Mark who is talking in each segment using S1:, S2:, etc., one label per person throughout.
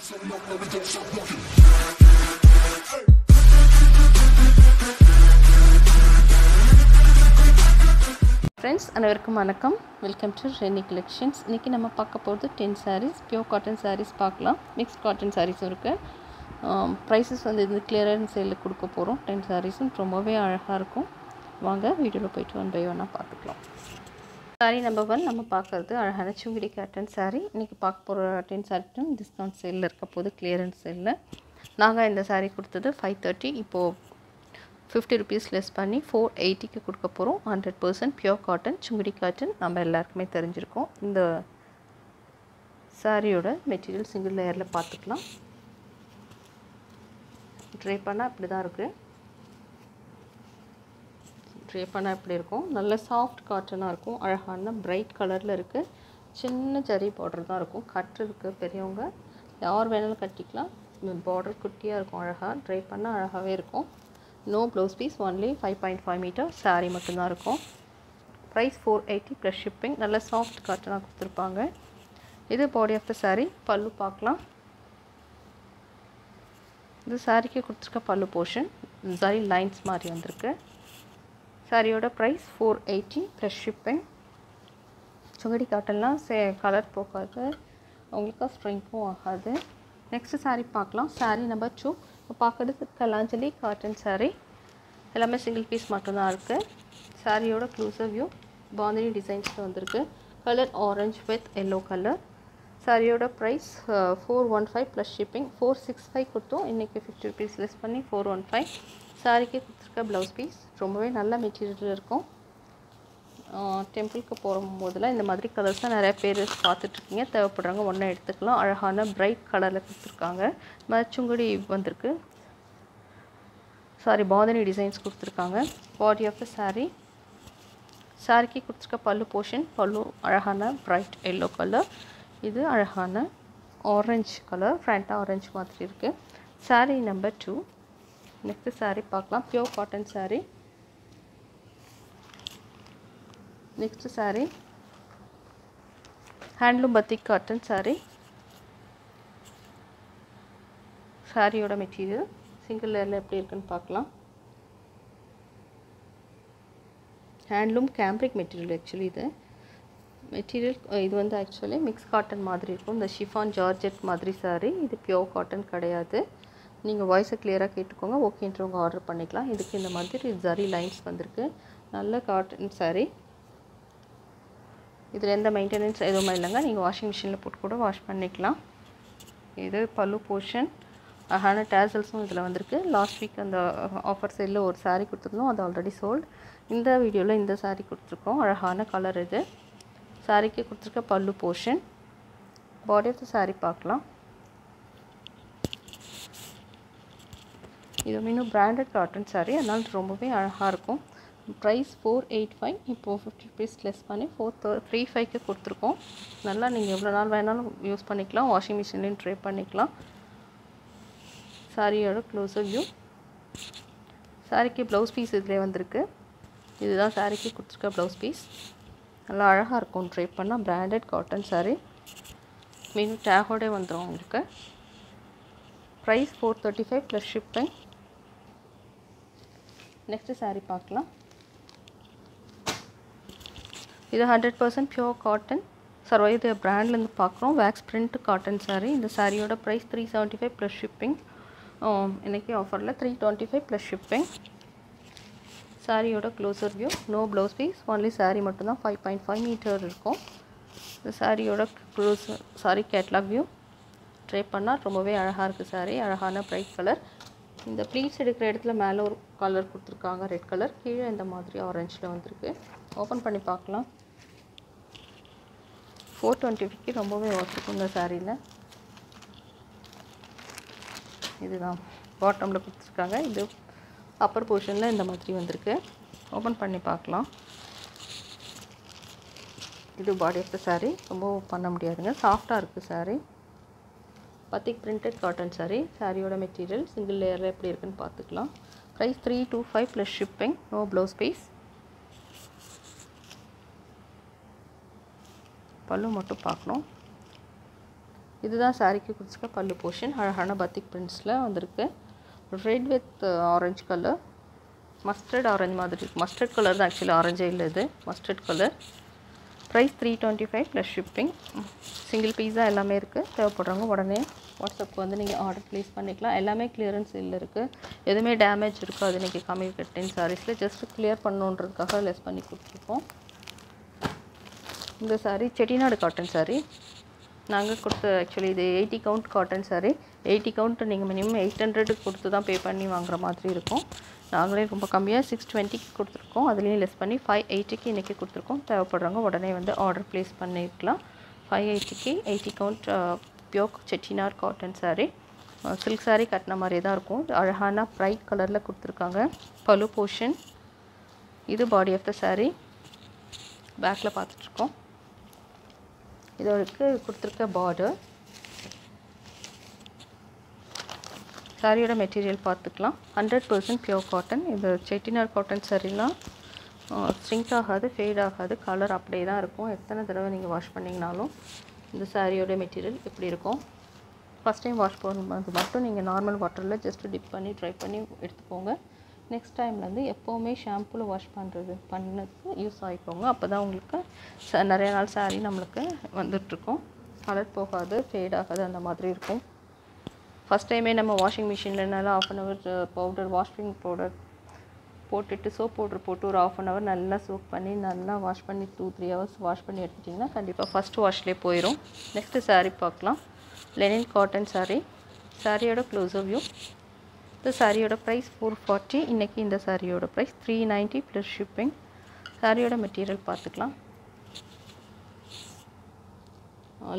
S1: Friends, அனைவருக்கும் வணக்கம். Welcome to Rennie collections. இன்றைக்கி நம்ம பார்க்க போகிறது 10 sarees, பியூர் காட்டன் sarees பார்க்கலாம். மிக்ஸ்ட் காட்டன் sareeஸும் இருக்குது. ப்ரைஸஸ் வந்து இது கிளியரன்ஸ் சேலில் கொடுக்க போகிறோம். 10 sareesம் ரொம்பவே அழகாக இருக்கும். வாங்க வீடியோவில் போய்ட்டு 1 by 1 பார்த்துக்கலாம். சாரீ நம்பர் 1 நம்ம பார்க்குறது அழகான சுங்கிடி காட்டன் சாரீ. இன்றைக்கி பார்க்க போகிற 10 sarees டிஸ்கவுண்ட் சேலில் இருக்க போது, கிளியரன்ஸ் சேலில். நாங்கள் இந்த சாரீ கொடுத்தது 530. இப்போது 50 rupees லெஸ் பண்ணி 480க்கு கொடுக்க போகிறோம். 100% பியூர் காட்டன், சுங்குடி காட்டன் நம்ம எல்லாருக்குமே தெரிஞ்சிருக்கோம். இந்த சாரியோட மெட்டீரியல் சிங்கிள் லேயரில் பார்த்துக்கலாம். ட்ரே பண்ணால் இப்படி தான் இருக்குது. ட்ரே பண்ணால் இப்படி இருக்கும். நல்ல சாஃப்ட் காட்டனாக இருக்கும். அழகான பிரைட் கலரில் இருக்குது. சின்ன ஜரி பார்டர் தான் இருக்கும். கட்டு இருக்குது. பெரியவங்க யார் வேணாலும் கட்டிக்கலாம். பார்டர் குட்டியாக இருக்கும். அழகாக ட்ரை பண்ணால் அழகாகவே இருக்கும். No blouse piece, only 5.5 metre sari மட்டும்தான் இருக்கும். Price 480 plus shipping. நல்ல சாஃப்ட் காட்டனாக கொடுத்துருப்பாங்க. இது பாடி ஆஃப் த சாரீ. பல்லு பார்க்கலாம். இது சாரீக்கு கொடுத்துருக்க பல்லு போர்ஷன் ஜரி லைன்ஸ் மாதிரி வந்திருக்கு. சாரியோட ப்ரைஸ் 480 ப்ளஸ் ஷிப்பிங். சுங்கடி காட்டன்லாம் கலர் போகாது, உங்களுக்கு ஸ்ட்ரிங்க்கும் ஆகாது. நெக்ஸ்ட்டு சாரீ பார்க்கலாம். சாரீ நம்பர் 2 இப்போ பார்க்குறது கலாஞ்சலி காட்டன் சாரீ. எல்லாமே சிங்கிள் பீஸ் மட்டும்தான் இருக்குது. சாரியோட க்ளோஸர் வியூ பாந்தினி டிசைன்ஸில் வந்திருக்கு. Colour orange with yellow colour. சாரியோட ப்ரைஸ் 415 ப்ளஸ் ஷிப்பிங். 465 கொடுத்தோம். இன்றைக்கி 50 rupees லெஸ் பண்ணி 415. சாரிக்கு கொடுத்துருக்க ப்ளவுஸ் பீஸ் ரொம்பவே நல்ல மெட்டீரியல் இருக்கும். டெம்பிளுக்கு போகும்போதெல்லாம் இந்த மாதிரி கலர்ஸ் தான் நிறைய பேர் பார்த்துட்ருக்கீங்க. தேவைப்படுறாங்க ஒன்றா எடுத்துக்கலாம். அழகான பிரைட் கலரில் கொடுத்துருக்காங்க. சுங்குடி வந்திருக்கு. சாரி, பாந்தினி டிசைன்ஸ் கொடுத்துருக்காங்க. Body of the sari. சாரிக்கு கொடுத்துருக்க பல்லு போர்ஷன். பல்லு அழகான பிரைட் எல்லோ கலர். இது அழகான ஆரஞ்ச் கலர், ஃப்ரண்ட் ஆரஞ்ச் மாதிரி இருக்குது. சாரீ நம்பர் 2. நெக்ஸ்ட்டு சாரீ பார்க்கலாம். Pure cotton sari. Next sari handloom batik cotton sari. சாரியோட மெட்டீரியல் சிங்கிள் லேயரில் எப்படி இருக்குன்னு பார்க்கலாம். Handloom cambric material. ஆக்சுவலி இது மெட்டீரியல் இது வந்து ஆக்சுவலி மிக்ஸ் காட்டன் மாதிரி இருக்கும். இந்த ஷிஃபான் ஜார்ஜெட் மாதிரி சாரீ. இது பியோர் காட்டன் கிடையாது. நீங்கள் வாய்ஸை கிளியராக கேட்டுக்கோங்க. ஓகேன்றவங்க ஆர்டர் பண்ணிக்கலாம். இதுக்கு இந்த மாதிரி ஜரி லைன்ஸ் வந்திருக்கு. நல்ல காட்டன் சாரீ. இதில் எந்த மெயின்டெனன்ஸ் எதுவுமே இல்லைங்க. நீங்கள் வாஷிங் மிஷினில் போட்டு கூட வாஷ் பண்ணிக்கலாம். இது பல்லு போர்ஷன். அழகான டேசல்ஸும் இதில் வந்திருக்கு. லாஸ்ட் வீக் அந்த ஆஃபர் சேலில் ஒரு சாரீ கொடுத்துருந்தோம். அது ஆல்ரெடி சோல்டு. இந்த வீடியோவில் இந்த சாரீ கொடுத்துருக்கோம். அழகான கலர் இது. சாரீக்கு கொடுத்துருக்க pallu portion. Body of the sari பார்க்கலாம். இது இன்னும் பிராண்டட் காட்டன் சாரீ, அதனால் ரொம்பவே அழகாக இருக்கும். ப்ரைஸ் 485. இப்போது 50 rupees லெஸ் பண்ணி 435க்கு கொடுத்துருக்கோம். நல்லா நீங்கள் எவ்வளோ நாள் வேணாலும் யூஸ் பண்ணிக்கலாம். வாஷிங் மிஷின்லேயும் ட்ரை பண்ணிக்கலாம். சாரியோட க்ளோஸர் வியூ. சாரிக்கு ப்ளவுஸ் பீஸ் இதிலே வந்திருக்கு. இதுதான் சாரிக்கு கொடுத்துருக்க ப்ளவுஸ் பீஸ். நல்லா அழகாக இருக்கும். ட்ரை பண்ணால் பிராண்டட் காட்டன் சாரீ. மீண்டும் டேகோடே வந்துடும் உங்களுக்கு. Price 435 plus shipping. Next sari பார்க்கலாம். இது 100% பியூர் காட்டன். இது பிராண்ட்லேருந்து பார்க்குறோம். Wax print cotton sari. இந்த சாரியோட ப்ரைஸ் 375 ப்ளஸ் ஷிப்பிங். இன்றைக்கி ஆஃபரில் 325 ப்ளஸ் ஷிப்பிங். சாரியோட closer view. No blouse piece, only sari மட்டும்தான். 5.5 மீட்டர் இருக்கும். இந்த சாரியோட closer sari catalogue view. Try பண்ணால் ரொம்பவே அழகாக இருக்குது சாரீ. அழகான பிரைட் கலர். இந்த ப்ளீட்ஸ் எடுக்கிற இடத்துல மேலே ஒரு கலர் கொடுத்துருக்காங்க, ரெட் கலர். கீழே இந்த மாதிரி ஆரஞ்சில் வந்திருக்கு. ஓப்பன் பண்ணி பார்க்கலாம். 425க்கு ரொம்பவே ஒர்த்துக்கும் இந்த சாரியில். இதுதான் பாட்டமில் கொடுத்துருக்காங்க. இது அப்பர் போர்ஷனில் இந்த மாதிரி வந்திருக்கு. ஓப்பன் பண்ணி பார்க்கலாம். இது பாடி ஆஃப் த சாரீ. ரொம்ப பண்ண முடியாதுங்க, சாஃப்டாக இருக்குது sari. Batik printed cotton sari. சாரியோட மெட்டீரியல் சிங்கிள் லேயரில் எப்படி இருக்குன்னு பார்த்துக்கலாம். Price 325 plus shipping. No blouse piece. Pallu மட்டும் பார்க்கணும். இதுதான் சாரிக்கு கொடுத்துருக்க பல்லு போர்ஷன். அழகான பத்திக் பிரிண்ட்ஸில் வந்திருக்கு. Red with orange colour, mustard orange மாதிரி இருக்குது. மஸ்டர்ட் கலர் தான் ஆக்சுவலி, ஆரஞ்சே இல்லை இது, mustard colour. Price 325 plus shipping. Single பீஸாக எல்லாமே இருக்குது. தேவைப்படுறவங்க உடனே வாட்ஸ்அப்புக்கு வந்து நீங்கள் ஆர்டர் ப்ளேஸ் பண்ணிக்கலாம். எல்லாமே கிளியரன்ஸ் இல்லை இருக்குது, எதுவுமே டேமேஜ் இருக்காது. இன்றைக்கி கம்மி கட்டின் சாரீஸில் ஜஸ்ட்டு கிளியர் பண்ணணுன்றதுக்காக லெஸ் பண்ணி கொடுத்துருக்கோம். இந்த சாரீ செட்டிநாடு காட்டன் சாரீ. நாங்கள் கொடுத்த ஆக்சுவலி இது 80 கவுண்ட் காட்டன் சாரீ. 80 கவுண்ட் நீங்கள் மினிமம் 800 கொடுத்து தான் பே பண்ணி வாங்குற மாதிரி இருக்கும். நாங்களே ரொம்ப கம்மியாக 620க்கு கொடுத்துருக்கோம். அதுலேயும் லெஸ் பண்ணி 580க்கு இன்றைக்கி கொடுத்துருக்கோம். தேவைப்படுறவங்க உடனே வந்து ஆர்டர் ப்ளேஸ் பண்ணிக்கலாம். 580க்கு 80 count pure Chettinad cotton sari. Silk sari கட்டின மாதிரி தான் இருக்கும். அழகான ப்ரைட் கலரில் கொடுத்துருக்காங்க. பல்லு போர்ஷன். இது பாடி ஆஃப் த சாரீ. பேக்கில் பார்த்துட்ருக்கோம். இதோருக்கு கொடுத்துருக்க பார்டர். சாரியோட மெட்டீரியல் பார்த்துக்கலாம். 100% பியோர் காட்டன். இது செட்டிநாடு காட்டன் சாரீலாம் ஸ்ட்ரிங்க் ஆகாது, ஃபேட் ஆகாது, கலர் அப்படியே தான் இருக்கும். எத்தனை தடவை நீங்கள் வாஷ் பண்ணிங்கனாலும் இந்த சாரியோட மெட்டீரியல் எப்படி இருக்கும். ஃபஸ்ட் டைம் வாஷ் பண்ணும்போது மட்டும் நீங்கள் நார்மல் வாட்டரில் ஜஸ்ட்டு டிப் பண்ணி ட்ரை பண்ணி எடுத்துக்கோங்க. நெக்ஸ்ட் டைம்லேருந்து எப்போவுமே ஷாம்பூவில் வாஷ் பண்ணதுக்கு யூஸ் ஆகிக்கோங்க. அப்போ தான் உங்களுக்கு நிறைய நாள் சாரீ நம்மளுக்கு வந்துட்டுருக்கும். கலர் போகாது, ஃபேட் ஆகாது, அந்த மாதிரி இருக்கும். ஃபஸ்ட் டைமே நம்ம வாஷிங் மிஷினில் நல்லா ½ an hour powder, washing powder போட்டுட்டு சோப் பவுடர் போட்டு ஒரு ½ அன் ஹவர் நல்லா சோப் பண்ணி நல்லா வாஷ் பண்ணி 2-3 ஹவர்ஸ் வாஷ் பண்ணி எடுத்துட்டிங்கன்னா கண்டிப்பாக ஃபஸ்ட் வாஷ்லேயே போயிடும். நெக்ஸ்ட்டு சாரீ பார்க்கலாம். Lenin cotton sari. சாரியோட க்ளோஸர் வியூ. இந்த சாரியோட ப்ரைஸ் 440. இன்றைக்கி இந்த சாரியோட ப்ரைஸ் 390 ப்ளஸ் ஷிப்பிங். சாரியோட மெட்டீரியல் பார்த்துக்கலாம்.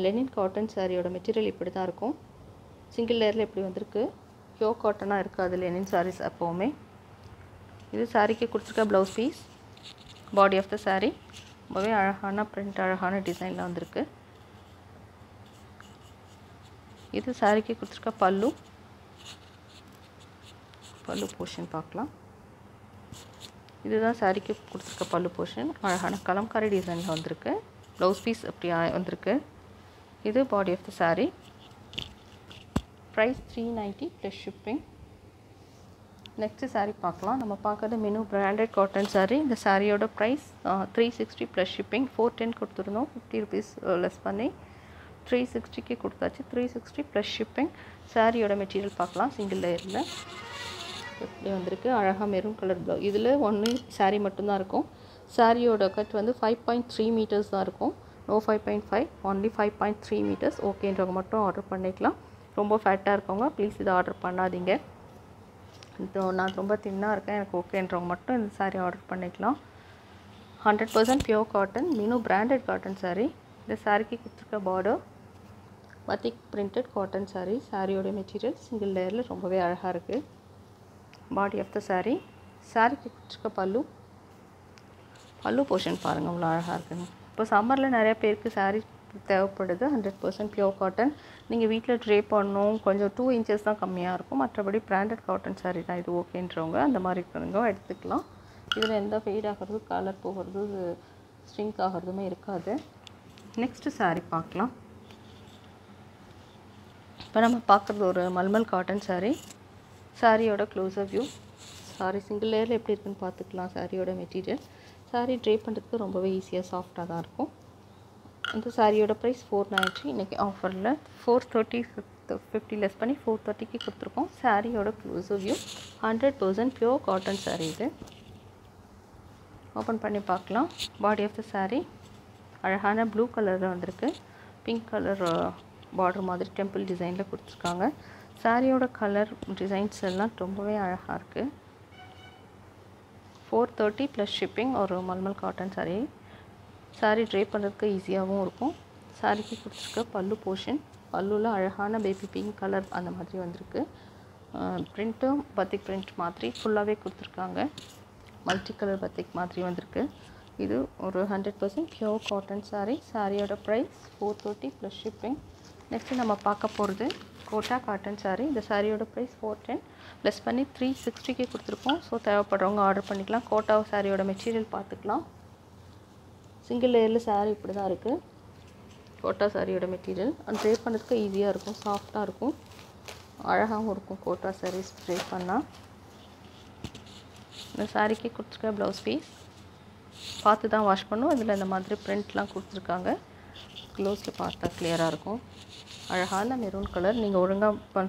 S1: லெனின் காட்டன் சாரியோட மெட்டீரியல் இப்படி தான் இருக்கும். சிங்கிள் லேயரில் எப்படி வந்திருக்கு. பியோர் காட்டனாக இருக்காது லெனின் சாரீஸ் எப்போவுமே. இது சாரிக்கு கொடுத்துருக்க blouse piece. Body of the sari. ரொம்பவே அழகான பிரிண்ட், அழகான டிசைனில் வந்திருக்கு. இது சாரிக்கு கொடுத்துருக்க பல்லு. பல்லு போர்ஷன் பார்க்கலாம். இதுதான் சாரிக்கு கொடுத்துருக்க பல்லு போர்ஷன். அழகான கலம்காரி டிசைனில் வந்திருக்கு. ப்ளவுஸ் பீஸ் அப்படி வந்திருக்கு. இது body of the sari. Price 390 plus shipping. Next sari பார்க்கலாம். நம்ம பார்க்குறது மினு பிராண்டட் காட்டன் சாரீ. இந்த சாரியோட ப்ரைஸ் 360 ப்ளஸ் ஷிப்பிங். 410 கொடுத்துருந்தோம். 50 ருபீஸ் லெஸ் பண்ணி 360க்கு கொடுத்தாச்சு. 360 ப்ளஸ் ஷிப்பிங். சாரியோட மெட்டீரியல் பார்க்கலாம். சிங்கிள் லேயரில் எப்படி வந்திருக்கு. அழகாக மெரூன் கலர் ப்ளவுஸ். இதில் ஒன்று சாரீ மட்டும்தான் இருக்கும். சாரியோட கட் வந்து 5.3 மீட்டர்ஸ் தான் இருக்கும். No 5.5, only 5.3 metres. ஓகேன்றவங்க மட்டும் ஆர்டர் பண்ணிக்கலாம். ரொம்ப ஃபேட்டாக இருக்கவங்க ப்ளீஸ் இதை ஆர்டர் பண்ணாதீங்க. நான் ரொம்ப தின்னாக இருக்கேன், எனக்கு ஓகேன்றவங்க மட்டும் இந்த சாரீ ஆர்டர் பண்ணிக்கலாம். 100% பியோர் காட்டன், மினு பிராண்டட் காட்டன் சாரீ. இந்த சாரீக்கு கொடுத்துருக்க border batik printed cotton sari. சாரியோட மெட்டீரியல் சிங்கிள் லேயரில் ரொம்பவே அழகாக இருக்குது. Body of the sari. சாரீக்கு கொடுத்துருக்க பல்லு. பல்லு போர்ஷன் பாருங்கள், அவ்வளோ அழகாக இருக்குங்க. இப்போ சம்மரில் நிறைய பேருக்கு சாரீ தேவைப்படுது. 100% பியோர் காட்டன். நீங்கள் வீட்டில் ட்ரே பண்ணணும், கொஞ்சம் 2 இன்ச்சஸ் தான் கம்மியாக இருக்கும். மற்றபடி பிராண்டட் காட்டன் சாரீ தான் இது ஓகேன்றவங்க அந்த மாதிரி இருக்கிறவங்க எடுத்துக்கலாம். இதில் எந்த ஃபேட் ஆகிறது, கலர் போகிறது, ஸ்ட்ரிங்க் ஆகிறதுமே இருக்காது. நெக்ஸ்ட்டு சாரீ பார்க்கலாம். இப்போ நம்ம பார்க்குறது ஒரு மல்மல் காட்டன் சாரீ. சாரியோட க்ளோஸர் வியூ. சாரீ சிங்கிள் லேயரில் எப்படி இருக்குன்னு பார்த்துக்கலாம். சாரியோட மெட்டீரியல். சாரீ ட்ரே பண்ணுறதுக்கு ரொம்பவே ஈஸியாக சாஃப்டாக தான் இருக்கும். இந்த சாரியோட ப்ரைஸ் 490. இன்றைக்கி ஆஃபரில் 430, 50 லெஸ் பண்ணி 430க்கு கொடுத்துருக்கோம். சாரியோட closer view. 100% pure cotton sari இது. ஓப்பன் பண்ணி பார்க்கலாம். பாடி ஆஃப் த சாரீ அழகான ப்ளூ கலரில் வந்திருக்கு. பிங்க் கலர் பார்டர் மாதிரி டெம்பிள் டிசைனில் கொடுத்துருக்காங்க. சாரியோட கலர் டிசைன்ஸ் எல்லாம் ரொம்பவே அழகாக இருக்குது. 430 ப்ளஸ் ஷிப்பிங். ஒரு மல்மல் காட்டன் சாரீ. சாரீ ட்ரே பண்ணுறதுக்கு ஈஸியாகவும் இருக்கும். சாரீக்கு கொடுத்துருக்க பல்லு போர்ஷன். பல்லுவில் அழகான பேபி பிங்க் கலர் அந்த மாதிரி வந்திருக்கு. பிரிண்ட்டும் பத்திக் பிரிண்ட் மாதிரி ஃபுல்லாகவே கொடுத்துருக்காங்க. மல்டி கலர் பத்திக் மாதிரி வந்திருக்கு. இது ஒரு 100% பியோர் காட்டன் சாரீ. சாரியோட ப்ரைஸ் 430 ப்ளஸ் ஷிப்பிங். நெக்ஸ்ட்டு நம்ம பார்க்க போகிறது கோட்டா காட்டன் சாரீ. இந்த சாரியோட ப்ரைஸ் 410 ப்ளஸ் பண்ணி 360க்கு கொடுத்துருக்கோம். ஸோ தேவைப்படுறவங்க ஆர்டர் பண்ணிக்கலாம். கோட்டா சாரியோட மெட்டீரியல் பார்த்துக்கலாம். சிங்கிள் லேயரில் சாரீ இப்படி தான் இருக்குது. கோட்டா சாரியோட மெட்டீரியல் ட்ரே பண்ணுறதுக்கு ஈஸியாக இருக்கும், சாஃப்டாக இருக்கும், அழகாகவும் இருக்கும். கோட்டா சாரீஸ் ட்ரே பண்ணால். இந்த சாரீக்கு கொடுத்துருக்க ப்ளவுஸ் பீஸ் பார்த்து தான் வாஷ் பண்ணும். இதில் இந்த மாதிரி பிரிண்ட்லாம் கொடுத்துருக்காங்க. க்ளோஸில் பார்த்தா கிளியராக இருக்கும். அழகான மெரூன் கலர். நீங்கள் ஒழுங்காக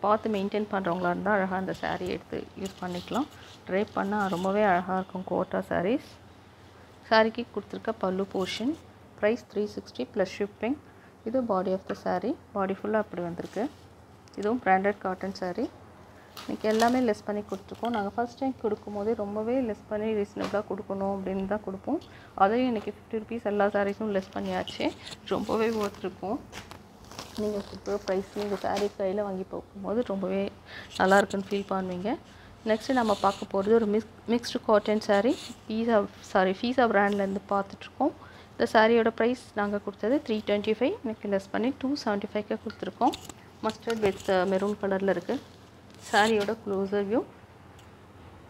S1: பார்த்து மெயின்டைன் பண்ணுறவங்களா இருந்தால் அழகாக அந்த சாரீ எடுத்து யூஸ் பண்ணிக்கலாம். ட்ரை பண்ணால் ரொம்பவே அழகாக இருக்கும் கோட்டா சாரீஸ். சாரீக்கு கொடுத்துருக்க pallu portion. Price 360 plus shipping. இது பாடி ஆஃப் த சாரீ. பாடி ஃபுல்லாக அப்படி வந்திருக்கு. இதுவும் பிராண்டட் காட்டன் சாரீ. இன்றைக்கி எல்லாமே லெஸ் பண்ணி கொடுத்துருக்கோம். நாங்கள் ஃபஸ்ட் டைம் கொடுக்கும்போதே ரொம்பவே லெஸ் பண்ணி ரீசனபிளாக கொடுக்கணும் அப்படின்னு தான் கொடுப்போம். அதையும் இன்றைக்கி 50 ருபீஸ் எல்லா சாரீஸும் லெஸ் பண்ணியாச்சு. ரொம்பவே ஒர்த்திருக்கும். நீங்கள் சூப்பர் ப்ரைஸ் நீங்கள் சாரீ கையில் வாங்கி போகும்போது ரொம்பவே நல்லாயிருக்குன்னு ஃபீல் பண்ணுவீங்க. நெக்ஸ்ட்டு நம்ம பார்க்க போகிறது ஒரு மிக்ஸ்டு காட்டன் சாரீ. ஃபீஸா பிராண்ட்லேருந்து பார்த்துட்ருக்கோம். இந்த சாரியோட ப்ரைஸ் நாங்கள் கொடுத்தது 325. எனக்கு லெஸ் பண்ணி 275க்கு கொடுத்துருக்கோம். மஸ்டர்ட் வித் மெரூன் கலரில் இருக்குது. சாரியோட க்ளோஸர் வியூ.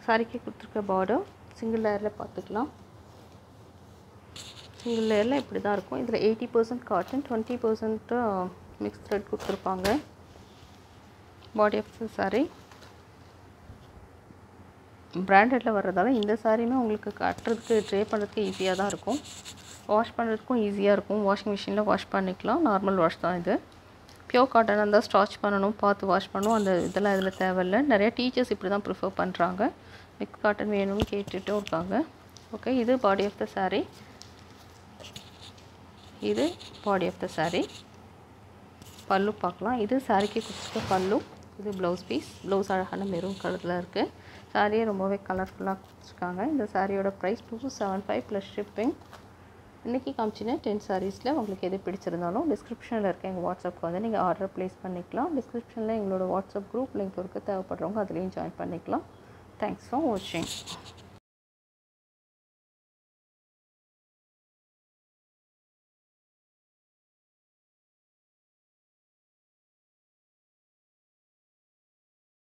S1: சாரிக்கு கொடுத்துருக்க பார்டர் சிங்கிள் லேயரில் பார்த்துக்கலாம். சிங்கிள் லேயரில் இப்படி தான் இருக்கும். இதில் 80% காட்டன், 20% மிக்ஸ் த்ரெட் கொடுத்துருப்பாங்க. பாடி ஆஃப் த சாரீ பிராண்டடில் வர்றதால இந்த சாரியுமே உங்களுக்கு கட்டுறதுக்கு ட்ரே பண்ணுறதுக்கு ஈஸியாக தான் இருக்கும். வாஷ் பண்ணுறதுக்கும் ஈஸியாக இருக்கும். வாஷிங் மிஷினில் வாஷ் பண்ணிக்கலாம். நார்மல் வாஷ் தான் இது. பியோர் காட்டனாக இருந்தால் ஸ்டார்ச் பண்ணணும், பார்த்து வாஷ் பண்ணணும். அந்த இதெல்லாம் இதில் தேவையில்லை. நிறைய டீச்சர்ஸ் இப்படி தான் ப்ரிஃபர் பண்ணுறாங்க. மிக்ஸ் காட்டன் வேணும்னு கேட்டுட்டும் இருக்காங்க. ஓகே, இது பாடி ஆஃப் த சாரீ. இது பாடி ஆஃப் த சாரீ. பல்லு பார்க்கலாம். இது சாரீக்கு கொடுத்துருக்க பல்லு. இது ப்ளவுஸ் பீஸ். ப்ளவுஸ் அழகான மெரூன் கலரில் இருக்குது. சாரியே ரொம்பவே கலர்ஃபுல்லாக கொடுத்துருக்காங்க. இந்த சாரியோட ப்ரைஸ் 275 ப்ளஸ் ஷிப்பிங். இன்றைக்கி காமிச்சின 10 சாரீஸில் உங்களுக்கு எது பிடிச்சிருந்தாலும் டிஸ்கிரிப்ஷனில் இருக்க எங்கள் வாட்ஸ்அப்புக்கு வந்து நீங்கள் ஆர்டர் ப்ளேஸ் பண்ணிக்கலாம். டிஸ்கிரிப்ஷனில் எங்களோட வாட்ஸ்அப் குரூப் லிங்க் இருக்குது. தேவைப்படுறவங்க அதுலேயும் ஜாயின் பண்ணிக்கலாம். தேங்க்ஸ் ஃபார் வாட்சிங்.